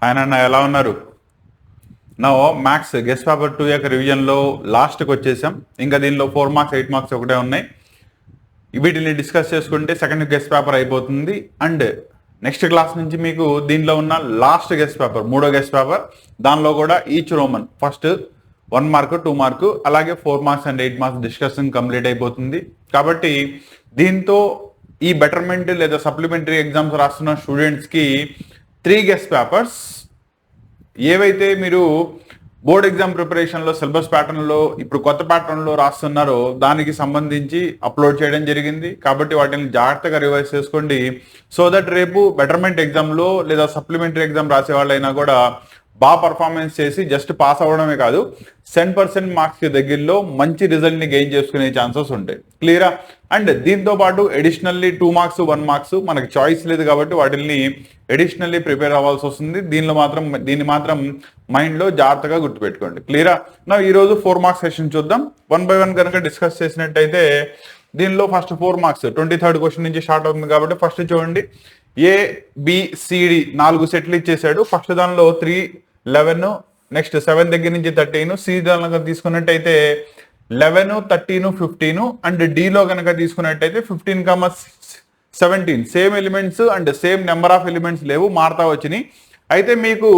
ఆయన ఎలా ఉన్నారు? నా మ్యాథ్స్ గెస్ట్ పేపర్ 2 యొక్క రివిజన్లో లాస్ట్కి వచ్చేసాం. ఇంకా దీనిలో 4 మార్క్స్ 8 మార్క్స్ ఒకటే ఉన్నాయి. వీటిని డిస్కస్ చేసుకుంటే సెకండ్ గెస్ట్ పేపర్ అయిపోతుంది. అండ్ నెక్స్ట్ క్లాస్ నుంచి మీకు దీనిలో ఉన్న లాస్ట్ గెస్ట్ పేపర్, మూడో గెస్ట్ పేపర్, దానిలో కూడా each Roman first 1 mark 2 mark అలాగే 4 marks and 8 marks discussion complete అయిపోతుంది. కాబట్టి దీంతో ఈ బెటర్మెంట్ లేదా సప్లిమెంటరీ ఎగ్జామ్స్ రాస్తున్న స్టూడెంట్స్కి 3 గెస్ట్ పేపర్స్ ఏవైతే మీరు బోర్డ్ ఎగ్జామ్ ప్రిపరేషన్లో సిలబస్ ప్యాటర్న్లో ఇప్పుడు కొత్త ప్యాటర్న్లో రాస్తున్నారో దానికి సంబంధించి అప్లోడ్ చేయడం జరిగింది. కాబట్టి వాటిని జాగ్రత్తగా రివైజ్ చేసుకోండి. సో దట్ రేపు బెటర్మెంట్ ఎగ్జామ్లో లేదా సప్లిమెంటరీ ఎగ్జామ్ రాసే వాళ్ళైనా కూడా బాగా పర్ఫార్మెన్స్ చేసి జస్ట్ పాస్ అవ్వడమే కాదు 10% మార్క్స్కి దగ్గరలో మంచి రిజల్ట్ని గెయిన్ చేసుకునే ఛాన్సెస్ ఉంటాయి. క్లియరా? అండ్ దీంతో పాటు అడిషనల్లీ 2 మార్క్స్ 1 మార్క్స్ మనకి చాయిస్ లేదు కాబట్టి వాటిని అడిషనల్లీ ప్రిపేర్ అవ్వాల్సి వస్తుంది. దీన్ని మాత్రం మైండ్లో జాగ్రత్తగా గుర్తుపెట్టుకోండి. క్లియరా? నా ఈరోజు 4 మార్క్స్ సెషన్ చూద్దాం. 1 by 1 కనుక డిస్కస్ చేసినట్టయితే దీనిలో ఫస్ట్ 4 మార్క్స్ 23rd క్వశ్చన్ నుంచి స్టార్ట్ అవుతుంది. కాబట్టి ఫస్ట్ చూడండి, ABCD 4 సెట్లు ఇచ్చేసాడు. ఫస్ట్ దానిలో 3, 11, నెక్స్ట్ 7 దగ్గర నుంచి 13, సి దానిలో తీసుకున్నట్టయితే 11, 13, 15 అండ్ డిలో కనుక తీసుకున్నట్టయితే 15, 17 same elements and same number of elements లేవు, మారుతా వచ్చినాయి. అయితే మీకు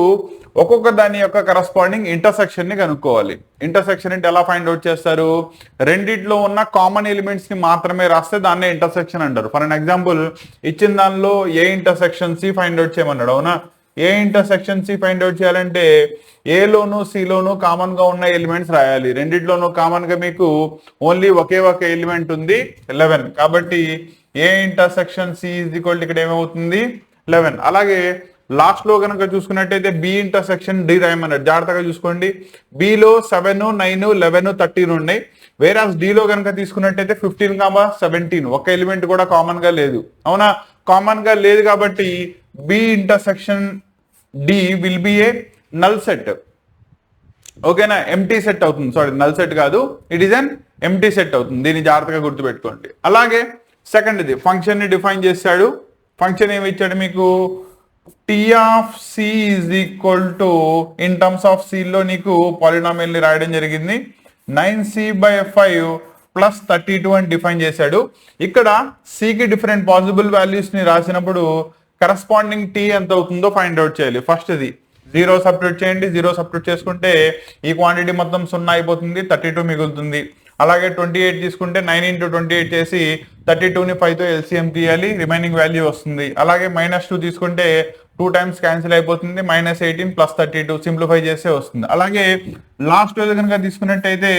ఒక్కొక్క దాని యొక్క కరస్పాండింగ్ ఇంటర్సెక్షన్ ని కనుక్కోవాలి. ఇంటర్సెక్షన్ అంటే ఎలా ఫైండ్ అవుట్ చేస్తారు? రెండిట్లో ఉన్న కామన్ ఎలిమెంట్స్ ని మాత్రమే రాస్తే దాన్నే ఇంటర్సెక్షన్ అంటారు. ఫర్ అన్ ఎగ్జాంపుల్ ఇచ్చిన దానిలో A intersection C find out చేయమన్నాడు. అవునా? A intersection C find out చేయాలంటే ఏలోను సిలోను కామన్ గా ఉన్న ఎలిమెంట్స్ రాయాలి. రెండిట్లోనూ కామన్ గా మీకు ఓన్లీ ఒకే ఒక ఎలిమెంట్ ఉంది 11. కాబట్టి A intersection C is equal ఇక్కడ ఏమవుతుంది 11. అలాగే లాస్ట్ లో కనుక చూసుకున్నట్టయితే బి ఇంటర్సెక్షన్ డి రాయమన్నారు. జాగ్రత్తగా చూసుకోండి. బిలో 7, 9, 11, 13 ఉన్నాయి. వేరాస్ డిలో కనుక తీసుకున్నట్టయితే 15, 17 ఒక ఎలిమెంట్ కూడా కామన్ గా లేదు. అవునా? కామన్ గా లేదు కాబట్టి B intersection D will be a null set. ఓకేనా? ఎంటీ సెట్ అవుతుంది. సారీ, నల్ సెట్ కాదు, it is an empty set అవుతుంది. దీన్ని జాగ్రత్తగా గుర్తుపెట్టుకోండి. అలాగే సెకండ్ ఇది ఫంక్షన్ ని డిఫైన్ చేశాడు. ఫంక్షన్ ఏమి ఇచ్చాడు మీకు? T of C is equal to in terms of C లో నీకు పాలినామియల్ ని రాయడం జరిగింది. 9C/5 ప్లస్ 32 అని డిఫైన్ చేశాడు. ఇక్కడ C కి డిఫరెంట్ పాసిబుల్ వాల్యూస్ ని రాసినప్పుడు కరస్పాండింగ్ T ఎంత అవుతుందో ఫైండ్ అవుట్ చేయాలి. ఫస్ట్ ఇది 0 సబ్స్టిట్యూట్ చేయండి. 0 సబ్స్టిట్యూట్ చేసుకుంటే ఈ క్వాంటిటీ మొత్తం 0 అయిపోతుంది, 32 మిగులుతుంది. అలాగే 28 తీసుకుంటే 9 into 28 చేసి 32ని 5తో ఎల్సిఎం తీయాలి, రిమైనింగ్ వాల్యూ వస్తుంది. అలాగే -2 తీసుకుంటే 2 టైమ్స్ క్యాన్సిల్ అయిపోతుంది, -18 ప్లస్ 32 సింప్లిఫై చేస్తే వస్తుంది. అలాగే లాస్ట్ కనుక తీసుకున్నట్టయితే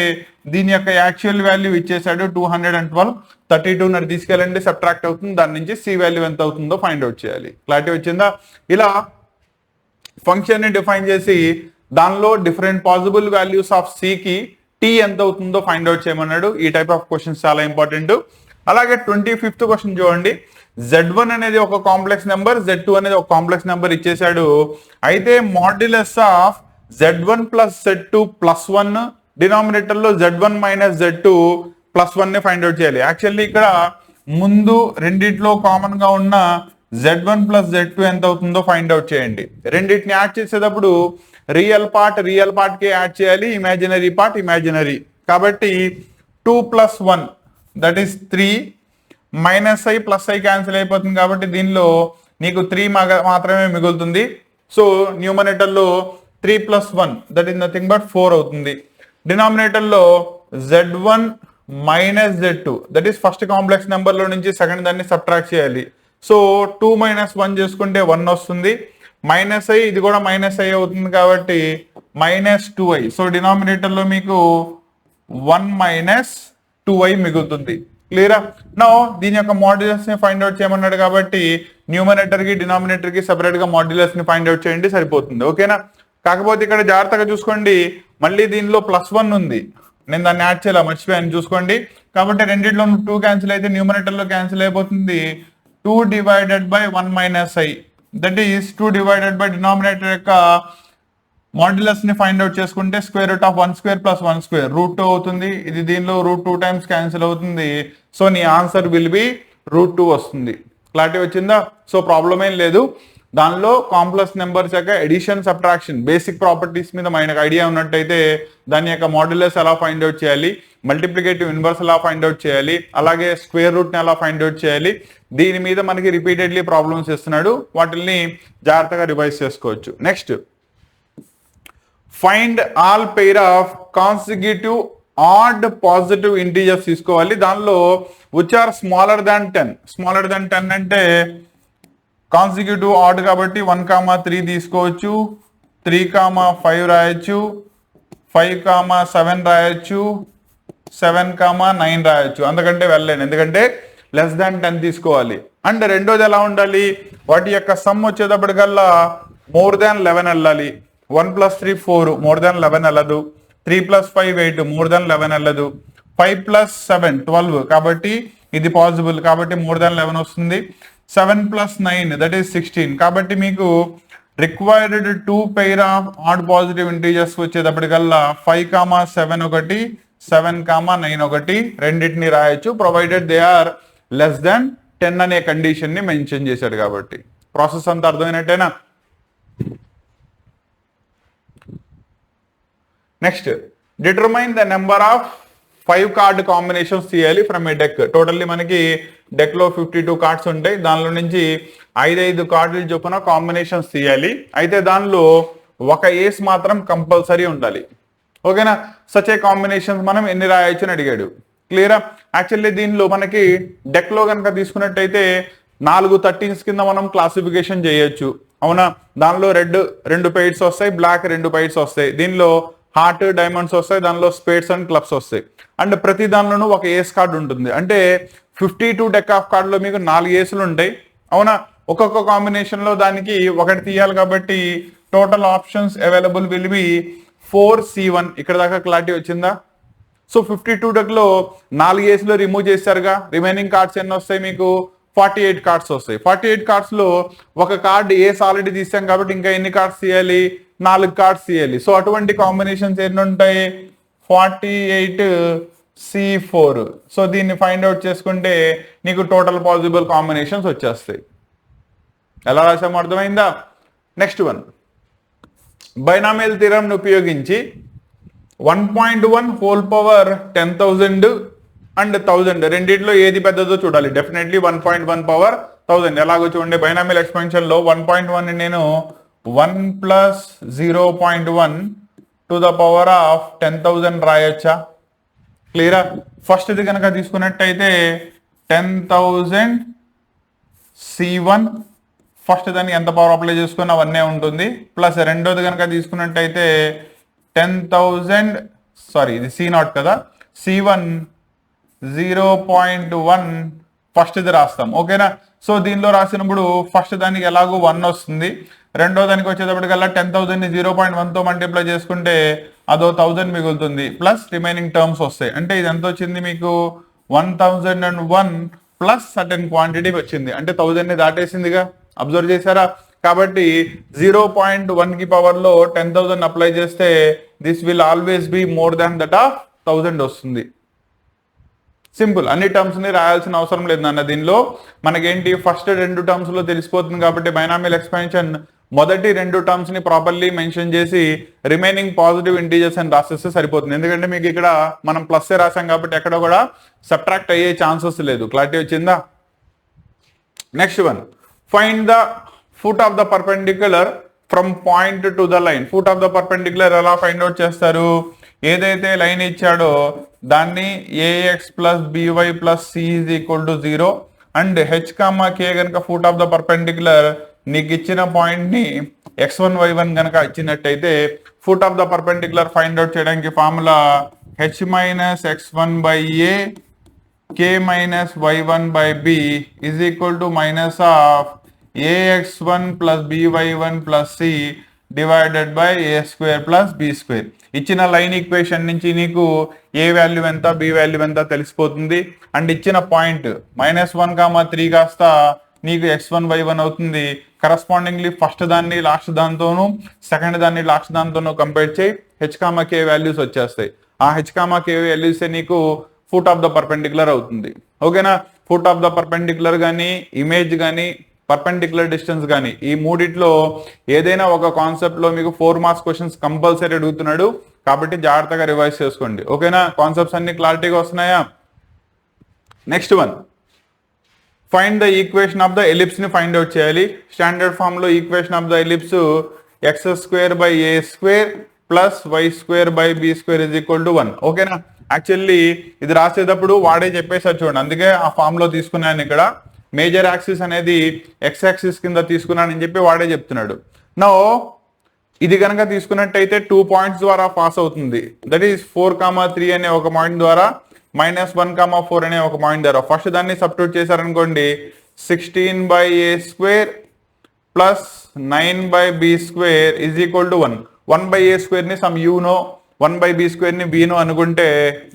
దీని యొక్క యాక్చువల్ వాల్యూ ఇచ్చేసాడు 212. 32 తీసుకెళ్ళండి, సబ్ట్రాక్ట్ అవుతుంది. దాని నుంచి సి వాల్యూ ఎంత అవుతుందో ఫైండ్ అవుట్ చేయాలి. క్లారిటీ వచ్చిందా? ఇలా ఫంక్షన్ ని డిఫైన్ చేసి దానిలో different possible values of C కి టీ ఎంత అవుతుందో ఫైండ్ అవుట్ చేయమన్నాడు. ఈ టైప్ ఆఫ్ క్వశ్చన్స్ చాలా ఇంపార్టెంట్. అలాగే 25th క్వశ్చన్ చూడండి. Z1 అనేది ఒక కాంప్లెక్స్ నెంబర్, Z2 అనేది ఒక కాంప్లెక్స్ నెంబర్ ఇచ్చేసాడు. అయితే modulus of Z1 plus Z2 plus 1 denominator లో Z1 మైనస్ Z2 ప్లస్ 1 ని ఫైండ్ అవుట్ చేయాలి. యాక్చువల్లీ ఇక్కడ ముందు రెండిట్లో కామన్ గా ఉన్న Z1 ప్లస్ Z2 ఎంత అవుతుందో ఫైండ్ అవుట్ చేయండి. రెండింటిని యాడ్ చేసేటప్పుడు రియల్ పార్ట్ కి యాడ్ చేయాలి, ఇమాజినరీ పార్ట్ ఇమాజినరీ. కాబట్టి 2 + 1 that is 3 -i + i cancel అయిపోతుంది. కాబట్టి దీనిలో నీకు 3 మాత్రమే మిగులుతుంది. సో న్యూమరేటర్ లో 3 + 1 దట్ ఈస్ నథింగ్ బట్ 4 అవుతుంది. డినామినేటర్ లో Z1 minus Z2 that is first complex number లో నుంచి సెకండ్ దాన్ని సబ్ట్రాక్ట్ చేయాలి. సో 2 - 1 చేసుకుంటే 1 వస్తుంది. -i ఇది కూడా -i అవుతుంది కాబట్టి -2i. సో డినామినేటర్ లో మీకు 1 - 2i మిగులుతుంది. క్లియరా? నౌ దీని యొక్క మాడ్యులస్ ని ఫైండ్ అవుట్ చేయమన్నాడు కాబట్టి న్యూమరేటర్ కి డినామినేటర్ కి సెపరేట్ గా మాడ్యులస్ ని ఫైండ్ అవుట్ చేయండి, సరిపోతుంది. ఓకేనా? కాకపోతే ఇక్కడ జాగ్రత్తగా చూసుకోండి, మళ్ళీ దీనిలో +1 ఉంది, నేను దాన్ని యాడ్ చేయాలి, మర్చిపోయాను చూసుకోండి. కాబట్టి రెండిట్లో 2 క్యాన్సిల్ అయితే న్యూమరేటర్ లో క్యాన్సిల్ అయిపోతుంది. 2 divided by 1 - i that is 2 divided by denominator యొక్క మాడ్యులస్ ని ఫైండ్ అవుట్ చేసుకుంటే √1² + 1² √2 అవుతుంది. ఇది దీనిలో √2 టైమ్స్ క్యాన్సిల్ అవుతుంది. సో నీ ఆన్సర్ విల్ బి √2 వస్తుంది. క్లారిటీ వచ్చిందా? సో ప్రాబ్లం ఏం లేదు. దానిలో కాంప్లెక్స్ నెంబర్స్ యొక్క ఎడిషన్ సబ్ట్రాక్షన్ బేసిక్ ప్రాపర్టీస్ మీద మనకు ఐడియా ఉన్నట్టయితే దాని యొక్క మాడ్యులస్ ఎలా ఫైండ్ అవుట్ చేయాలి, మల్టిప్లికేటివ్ ఇన్వర్స్ ఎలా ఫైండ్ అవుట్ చేయాలి, అలాగే స్క్వేర్ రూట్ ని ఎలా ఫైండ్ అవుట్ చేయాలి, దీని మీద మనకి రిపీటెడ్లీ ప్రాబ్లమ్స్ ఇస్తున్నాడు. వాటిని జాగ్రత్తగా రివైజ్ చేసుకోవచ్చు. Next, find all pair of consecutive odd positive integers తీసుకోవాలి. దానిలో which are smaller than 10. Smaller than 10 అంటే కాన్సిక్యూటివ్ ఆడ్ కాబట్టి 1,3 తీసుకోవచ్చు, 3,5 రాయొచ్చు, 5,7 రాయొచ్చు, 7,9 రాయొచ్చు. అందుకంటే వెళ్ళలేను, ఎందుకంటే లెస్ దాన్ 10 తీసుకోవాలి. అండ్ రెండోది ఎలా ఉండాలి, వాటి యొక్క సమ్ వచ్చేటప్పటికల్లా మోర్ దాన్ 11 వెళ్ళాలి. 1 + 3 4 మోర్ దాన్ 11 వెళ్ళదు. 3 + 5 8 మోర్ దాన్ 11 వెళ్ళదు. 5 + 7 12 కాబట్టి ఇది పాసిబుల్, కాబట్టి మోర్ దాన్ 11 వస్తుంది. 7 + 9 దట్ ఈస్ 16. కాబట్టి మీకు required 2 pair of odd positive integers వచ్చేటప్పటికల్లా 5,7 ఒకటి, 7,9 ఒకటి రెండింటిని రాయొచ్చు, provided they are less than 10 అనే కండిషన్ ని మెన్షన్ చేశాడు. కాబట్టి ప్రాసెస్ అంతా అర్థమైనట్టేనా? Next, determine the number of 5 card combinations తీయాలి ఫ్రమ్ ఏ డెక్. టోటల్లీ మనకి డెక్ లో 52 కార్డ్స్ ఉంటాయి. దానిలో నుంచి 5 కార్డులు చొప్పున కాంబినేషన్స్ తీయాలి. అయితే దానిలో ఒక ఏస్ మాత్రం కంపల్సరీ ఉండాలి. ఓకేనా? సచ్ ఏ కాంబినేషన్స్ మనం ఎన్ని రాయొచ్చు అని అడిగాడు. క్లియరా? యాక్చువల్లీ దీనిలో మనకి డెక్ లో కనుక తీసుకున్నట్టయితే 4 13s కింద మనం క్లాసిఫికేషన్ చేయొచ్చు. అవునా? దానిలో రెడ్ 2 పెయిర్స్ వస్తాయి, బ్లాక్ 2 పెయిర్స్ వస్తాయి. దీనిలో హార్ట్ డైమండ్స్ వస్తాయి, దానిలో స్పేడ్స్ అండ్ క్లబ్స్ వస్తాయి. అండ్ ప్రతి దానిలోనూ ఒక ఏస్ కార్డు ఉంటుంది. అంటే 52 డెక్ ఆఫ్ కార్డులో మీకు 4 ఏసులు ఉంటాయి. అవునా? ఒక్కొక్క కాంబినేషన్ లో దానికి ఒకటి తీయాలి. కాబట్టి total options available will be 4C1. ఇక్కడ దాకా క్లారిటీ వచ్చిందా? సో 52 డెక్ లో 4 ఏసులు రిమూవ్ చేశారుగా, రిమైనింగ్ కార్డ్స్ ఎన్ని వస్తాయి మీకు? 48 కార్డ్స్ వస్తాయి. 48 కార్డ్స్ లో ఒక కార్డ్ ఏస్ ఆల్రెడీ తీసాం కాబట్టి ఇంకా ఎన్ని కార్డ్స్ తీయాలి? 4 కార్డ్స్ తీయాలి. సో అటువంటి కాంబినేషన్స్ ఎన్ని ఉంటాయి? 48C4. సో దీన్ని ఫైండ్ అవుట్ చేసుకుంటే నీకు టోటల్ పాసిబుల్ కాంబినేషన్స్ వచ్చేస్తాయి. ఎలా రాసామో అర్థమైందా? నెక్స్ట్ వన్, బైనామియల్ థియరమ్ ని ఉపయోగించి 1.1 హోల్ పవర్ 10,000 అండ్ 1000 రెండిట్లో ఏది పెద్దదో చూడాలి. Definitely 1.1 power 1000. ఎలాగో చూడండి, బైనామియల్ ఎక్స్పాన్షన్ లో 1.1 నేను 1 + 0.1 టు ద పవర్ ఆఫ్ 10,000 రాయొచ్చా? క్లియరా? ఫస్ట్ ఇది కనుక తీసుకున్నట్టయితే 10,000 C1. ఫస్ట్ దాన్ని ఎంత పవర్ అప్లై చేసుకున్నా 1 ఉంటుంది. ప్లస్ రెండోది కనుక తీసుకున్నట్టయితే 10,000 సారీ ఇది C0 కదా, C1 0.1 ఫస్ట్ ఇది రాస్తాం. ఓకేనా? సో దీనిలో రాసినప్పుడు ఫస్ట్ దానికి ఎలాగో 1 వస్తుంది. రెండో దానికి వచ్చేటప్పటికల్లా 10,000 ని 0.1తో మల్టిప్లై చేసుకుంటే అదో 1000 మిగులుతుంది. ప్లస్ రిమైనింగ్ టర్మ్స్ వస్తాయి. అంటే ఇది ఎంత వచ్చింది మీకు? 1001 ప్లస్ సర్టెన్ క్వాంటిటీ వచ్చింది. అంటే 1000 ని దాటేసిందిగా. అబ్జర్వ్ చేశారా? కాబట్టి 0.1 కి పవర్ లో 10,000 అప్లై చేస్తే this will always be more than that of 1000 వస్తుంది. సింపుల్. అన్ని టర్మ్స్ ని రాయాల్సిన అవసరం లేదు నాన్న. దీనిలో మనకేంటి, ఫస్ట్ 2 టర్మ్స్ లో తెలిసిపోతుంది. కాబట్టి బైనామియల్ ఎక్స్పాన్షన్ మొదటి 2 టర్మ్స్ ని ప్రాపర్లీ మెన్షన్ చేసి రిమైనింగ్ పాజిటివ్ ఇంటీజర్స్ అని రాసేస్తే సరిపోతుంది. ఎందుకంటే మీకు ఇక్కడ మనం ప్లస్ రాసాం కాబట్టి ఎక్కడ కూడా సబ్ట్రాక్ట్ అయ్యే ఛాన్సెస్ లేదు. క్లారిటీ వచ్చిందా? Next one, find the foot of the perpendicular from point to the line. Foot of the perpendicular ఎలా ఫైండ్ అవుట్ చేస్తారు? ఏదైతే లైన్ ఇచ్చాడో దాన్ని ax + by + c = 0 and h, k కనుక ఫుట్ ఆఫ్ ద పర్పెండిక్యులర్ నీకు ఇచ్చిన point ని x1 y1 కనుక ఇచ్చినట్టయితే foot of the perpendicular find out చేయడానికి formula h - x1/a k - y1/b = -ax1 + by1 + c divided by a² + b². ఇచ్చిన line equation నుంచి నీకు ఏ వాల్యూ ఎంత, బి వాల్యూ ఎంత తెలిసిపోతుంది. అండ్ ఇచ్చిన పాయింట్ -1, 3 కాస్త నీకు x1 y1 అవుతుంది. కరస్పాండింగ్లీ ఫస్ట్ దాన్ని లాస్ట్ దాంతోనూ, సెకండ్ దాన్ని లాస్ట్ దాంతోనూ కంపేర్ చేయి, h, k వాల్యూస్ వచ్చేస్తాయి. ఆ h, k వాల్యూస్ నీకు ఫుట్ ఆఫ్ ద పర్పెండిక్యులర్ అవుతుంది. ఓకేనా? ఫుట్ ఆఫ్ ద పర్పెండిక్యులర్ కానీ, ఇమేజ్ కానీ, పర్పెండిక్యులర్ డిస్టెన్స్ కానీ, ఈ మూడిట్లో ఏదైనా ఒక కాన్సెప్ట్ లో మీకు 4 మార్క్స్ క్వశ్చన్స్ కంపల్సరీ అడుగుతున్నాడు. కాబట్టి జాగ్రత్తగా రివైజ్ చేసుకోండి. ఓకేనా, కాన్సెప్ట్స్ అన్ని క్లారిటీగా వస్తున్నాయా? Next one, find the equation of the ellipse ని ఫైండ్ అవుట్ చేయాలి. స్టాండర్డ్ ఫామ్ లో equation of the ellipse x² / a² + y² / b² = 1. ఓకేనా, యాక్చువల్లీ ఇది రాసేటప్పుడు వాడే చెప్పేసారు చూడండి, అందుకే ఆ ఫామ్ లో తీసుకున్నాను. ఇక్కడ మేజర్ యాక్సిస్ అనేది x యాక్సిస్ కింద తీసుకున్నానని చెప్పి వాడే చెప్తున్నాడు. నో ఇది కనుక తీసుకున్నట్టయితే 2 పాయింట్స్ ద్వారా పాస్ అవుతుంది. దట్ ఈస్ 4,3 అనే ఒక పాయింట్ ద్వారా, -1,4 అనే ఒక పాయింట్ ద్వారా. ఫస్ట్ దాన్ని సబ్స్టిట్యూట్ చేశారనుకోండి, 16/a² + 9/b² = 1. 1/a² ని సమ్ u నో, 1/b² ని v నో అనుకుంటే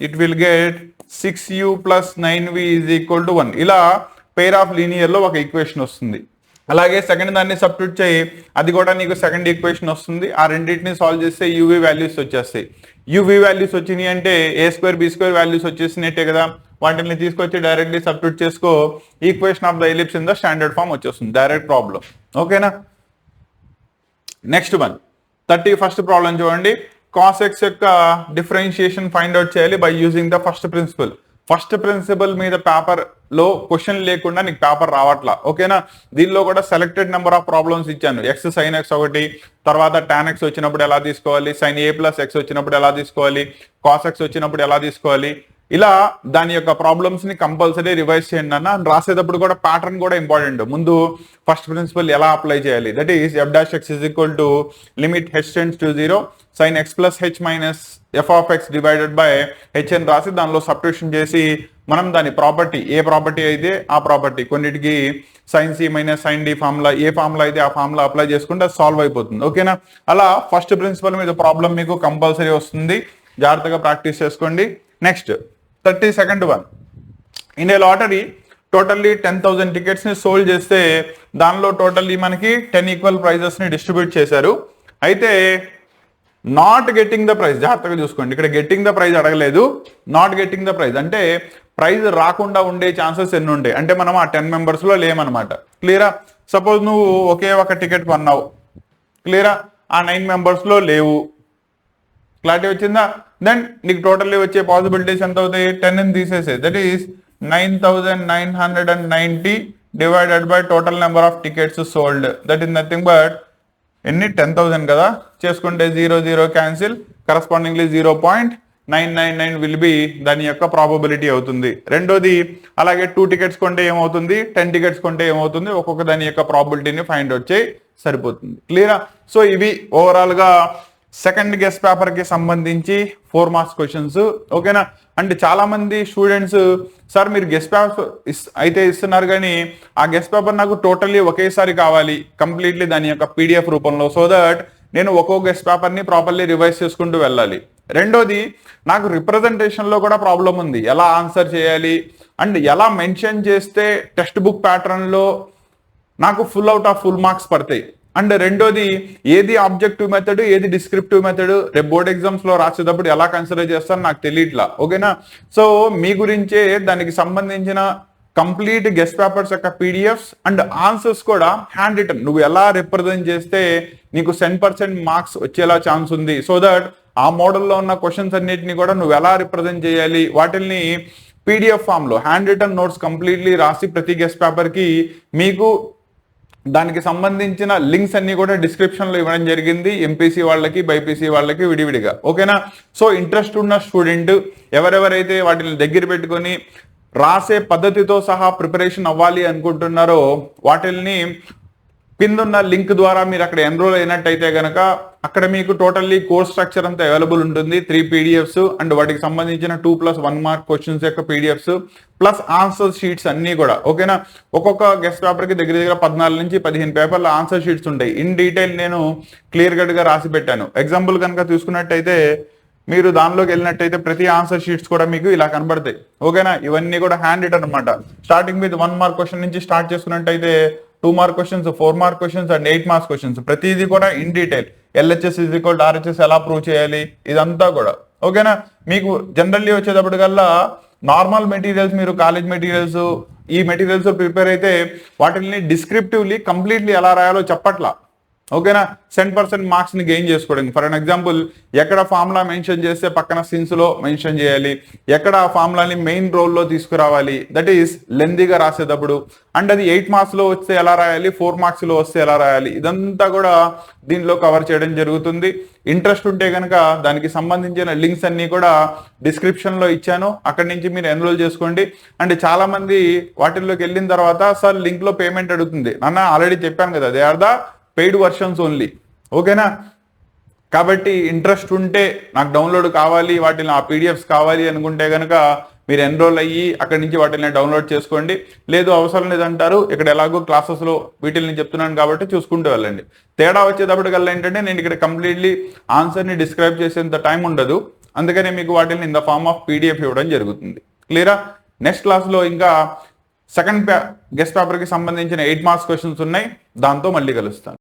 it will get 6u + 9v = 1. ఇలా పెయిర్ ఆఫ్ లీనియర్ లో ఒక ఈక్వేషన్ వస్తుంది. అలాగే సెకండ్ దాన్ని సబ్స్టిట్యూట్ చేయి, అది కూడా నీకు సెకండ్ ఈక్వేషన్ వస్తుంది. ఆ రెండింటిని సాల్వ్ చేస్తే యూవీ వాల్యూస్ వచ్చేస్తాయి. యూవీ వాల్యూస్ వచ్చినాయి అంటే a² b² వాల్యూస్ వచ్చేసినట్టే కదా. వాటిని తీసుకొచ్చి డైరెక్ట్లీ సబ్స్టిట్యూట్ చేసుకో, equation of the ellipse in the standard form వచ్చేస్తుంది, డైరెక్ట్ ప్రాబ్లం. ఓకేనా, నెక్స్ట్ వన్, 31st ప్రాబ్లం చూడండి. cos x యొక్క డిఫరెన్షియేషన్ ఫైండ్ అవుట్ చేయాలి by using the first principle. First principle మీద పేపర్ లో క్వశ్చన్ లేకుండా నీకు పేపర్ రావట్లా. ఓకేనా, దీనిలో కూడా సెలెక్టెడ్ నెంబర్ ఆఫ్ ప్రాబ్లమ్స్ ఇచ్చాను. x sin x ఒకటి, తర్వాత tan x వచ్చినప్పుడు ఎలా తీసుకోవాలి, sin a + x వచ్చినప్పుడు ఎలా తీసుకోవాలి, cos x వచ్చినప్పుడు ఎలా తీసుకోవాలి, ఇలా దాని యొక్క ప్రాబ్లమ్స్ ని కంపల్సరీ రివైజ్ చేయండి అన్న. రాసేటప్పుడు కూడా ప్యాటర్న్ కూడా ఇంపార్టెంట్. ముందు ఫస్ట్ ప్రిన్సిపల్ ఎలా అప్లై చేయాలి, that is f' limit h → 0 sin x + h - f of x / h అని రాసి దానిలో సబ్స్టిట్యూషన్ చేసి మనం దాని ప్రాపర్టీ, ఏ ప్రాపర్టీ అయితే ఆ ప్రాపర్టీ, కొన్నిటికి sin c - sin d formula, ఏ ఫార్ములా అయితే ఆ ఫార్ములా అప్లై చేసుకుంటే సాల్వ్ అయిపోతుంది. ఓకేనా, అలా ఫస్ట్ ప్రిన్సిపల్ మీద ప్రాబ్లం మీకు కంపల్సరీ వస్తుంది. జాగ్రత్తగా ప్రాక్టీస్ చేసుకోండి. Next 32nd one, in a lottery totally 10,000 tickets ని సోల్డ్ చేస్తే దానిలో టోటల్లీ మనకి 10 ఈక్వల్ ప్రైజెస్ ని డిస్ట్రిబ్యూట్ చేశారు. అయితే నాట్ గెట్టింగ్ ద ప్రైజ్, జాగ్రత్తగా చూసుకోండి, ఇక్కడ గెట్టింగ్ ద ప్రైజ్ అడగలేదు, నాట్ గెట్టింగ్ ద ప్రైజ్ అంటే ప్రైజ్ రాకుండా ఉండే ఛాన్సెస్ ఎన్ని ఉంటాయి అంటే మనం ఆ 10 మెంబర్స్ లో లేమనమాట. క్లియరా, సపోజ్ నువ్వు ఒకే ఒక టికెట్ కొన్నావు, క్లియరా, ఆ 9 మెంబర్స్ లో లేవు. క్లారిటీ వచ్చిందా? దెన్ నీకు టోటల్లీ వచ్చే పాసిబిలిటీస్ ఎంత అవుతాయి, 10 ని తీసేసే, that is 9,990 divided by total number of tickets sold, that is nothing but ఎన్ని 10,000 కదా, చేసుకుంటే 0 0 క్యాన్సిల్, కరస్పాండింగ్లీ 0.999 విల్ బి దాని యొక్క ప్రాబబిలిటీ అవుతుంది. రెండోది అలాగే 2 టికెట్స్ కొంటే ఏమవుతుంది, 10 టికెట్స్ కొంటే ఏమవుతుంది, ఒక్కొక్క దాని యొక్క ప్రాబిలిటీని ఫైండ్ అవుట్ చేయి, సరిపోతుంది. క్లియరా? సో ఇవి ఓవరాల్ గా సెకండ్ గెస్ పేపర్ కి సంబంధించి 4 మార్క్స్ క్వశ్చన్స్. ఓకేనా, అంటే చాలా మంది స్టూడెంట్స్ సార్ మీరు గెస్ పేపర్ అయితే ఇస్తున్నారు కానీ ఆ గెస్ పేపర్ నాకు టోటల్లీ ఒకేసారి కావాలి, కంప్లీట్లీ దాని యొక్క PDF రూపంలో, సో దట్ నేను ఒక్కో గెస్ పేపర్ ని ప్రాపర్లీ రివైజ్ చేసుకుంటూ వెళ్ళాలి. రెండోది నాకు రిప్రజెంటేషన్ లో కూడా ప్రాబ్లం ఉంది, ఎలా ఆన్సర్ చేయాలి అండ్ ఎలా మెన్షన్ చేస్తే టెక్స్ట్ బుక్ ప్యాటర్న్ లో నాకు ఫుల్ మార్క్స్ పడతాయి. అండ్ రెండోది ఏది ఆబ్జెక్టివ్ మెథడ్, ఏది డిస్క్రిప్టివ్ మెథడ్, రేపు బోర్డ్ ఎగ్జామ్స్ లో రాసేటప్పుడు ఎలా కన్సిడర్ చేస్తారో నాకు తెలియట్లా. ఓకేనా, సో మీ గురించే దానికి సంబంధించిన కంప్లీట్ గెస్ట్ పేపర్స్ యొక్క PDFs అండ్ ఆన్సర్స్ కూడా హ్యాండ్ రిటన్, నువ్వు ఎలా రిప్రజెంట్ చేస్తే నీకు 10% మార్క్స్ వచ్చేలా ఛాన్స్ ఉంది, సో దట్ ఆ మోడల్లో ఉన్న క్వశ్చన్స్ అన్నిటిని కూడా నువ్వు ఎలా రిప్రజెంట్ చేయాలి వాటిని PDF ఫామ్ లో హ్యాండ్ రిటన్ నోట్స్ కంప్లీట్లీ రాసి ప్రతి గెస్ట్ పేపర్ కి మీకు దానికి సంబంధించిన లింక్స్ అన్ని కూడా డిస్క్రిప్షన్ లో ఇవ్వడం జరిగింది, MPC వాళ్ళకి BYPC వాళ్ళకి విడివిడిగా. ఓకేనా, సో ఇంట్రెస్ట్ ఉన్న స్టూడెంట్ ఎవరెవరైతే వాటిని దగ్గర పెట్టుకొని రాసే పద్ధతితో సహా ప్రిపరేషన్ అవ్వాలి అనుకుంటున్నారో వాటిని కిందున్న లింక్ ద్వారా మీరు అక్కడ ఎన్రోల్ అయినట్టయితే గనక అక్కడ మీకు టోటల్లీ కోర్స్ స్ట్రక్చర్ అంతా అవైలబుల్ ఉంటుంది, 3 PDFs అండ్ వాటికి సంబంధించిన 2+1 మార్క్ క్వశ్చన్స్ యొక్క PDFs ప్లస్ ఆన్సర్ షీట్స్ అన్ని కూడా. ఓకేనా, ఒక్కొక్క గెస్ట్ పేపర్ కి దగ్గర 14 నుంచి 15 పేపర్ల ఆన్సర్ షీట్స్ ఉంటాయి. ఇన్ డీటెయిల్ నేను క్లియర్ కట్ గా రాసి పెట్టాను. ఎగ్జాంపుల్ కనుక చూసుకున్నట్టయితే మీరు దానిలోకి వెళ్ళినట్టయితే ప్రతి ఆన్సర్ షీట్స్ కూడా మీకు ఇలా కనబడతాయి. ఓకేనా, ఇవన్నీ కూడా హ్యాండ్ రిటన్ అనమాట. స్టార్టింగ్ విత్ 1 మార్క్ క్వశ్చన్ నుంచి స్టార్ట్ చేసుకున్నట్టయితే 2 mark questions, 4 mark questions and 8 marks questions, ప్రతిదీ కూడా ఇన్ డీటెయిల్ LHS = RHS ఎలా ప్రూవ్ చేయాలి ఇదంతా కూడా. ఓకేనా, మీకు జనరల్లీ వచ్చేటప్పటికల్లా నార్మల్ మెటీరియల్స్ మీరు కాలేజ్ మెటీరియల్స్ ఈ మెటీరియల్స్ ప్రిపేర్ అయితే వాటిని డిస్క్రిప్టివ్లీ కంప్లీట్లీ ఎలా రాయాలో చెప్పట్లా. ఓకేనా, 10% మార్క్స్ని గెయిన్ చేసుకోవడానికి. ఫర్ అన్ ఎగ్జాంపుల్, ఎక్కడ ఫార్ములా మెన్షన్ చేస్తే పక్కన సిన్స్లో మెన్షన్ చేయాలి, ఎక్కడ ఆ ఫార్ములాని మెయిన్ రోల్లో తీసుకురావాలి, దట్ ఈస్ లెందీగా రాసేటప్పుడు. అండ్ అది 8 మార్క్స్లో వస్తే ఎలా రాయాలి, 4 మార్క్స్లో వస్తే ఎలా రాయాలి, ఇదంతా కూడా దీనిలో కవర్ చేయడం జరుగుతుంది. ఇంట్రెస్ట్ ఉంటే కనుక దానికి సంబంధించిన లింక్స్ అన్నీ కూడా డిస్క్రిప్షన్లో ఇచ్చాను, అక్కడి నుంచి మీరు ఎన్రోల్ చేసుకోండి. అండ్ చాలా మంది వాటిల్లోకి వెళ్ళిన తర్వాత సార్ లింక్లో పేమెంట్ అడుగుతుంది. నాన్న ఆల్రెడీ చెప్పాను కదా, they are the paid versions only. ఓకేనా, కాబట్టి ఇంట్రెస్ట్ ఉంటే నాకు డౌన్లోడ్ కావాలి, వాటిని ఆ పీడిఎఫ్స్ కావాలి అనుకుంటే కనుక మీరు ఎన్రోల్ అయ్యి అక్కడి నుంచి వాటిని డౌన్లోడ్ చేసుకోండి. లేదు అవసరం లేదంటారు, ఇక్కడ ఎలాగో క్లాసెస్లో వీటిని చెప్తున్నాను కాబట్టి చూసుకుంటూ వెళ్ళండి. తేడా వచ్చేటప్పటికల్లా ఏంటంటే నేను ఇక్కడ కంప్లీట్లీ ఆన్సర్ని డిస్క్రైబ్ చేసేంత టైం ఉండదు, అందుకనే మీకు వాటిని in the form of PDF ఇవ్వడం జరుగుతుంది. క్లియరా? నెక్స్ట్ క్లాస్లో ఇంకా సెకండ్ గెస్ట్ పేపర్కి సంబంధించిన 8 మార్క్స్ క్వశ్చన్స్ ఉన్నాయి, దాంతో మళ్ళీ కలుస్తాను.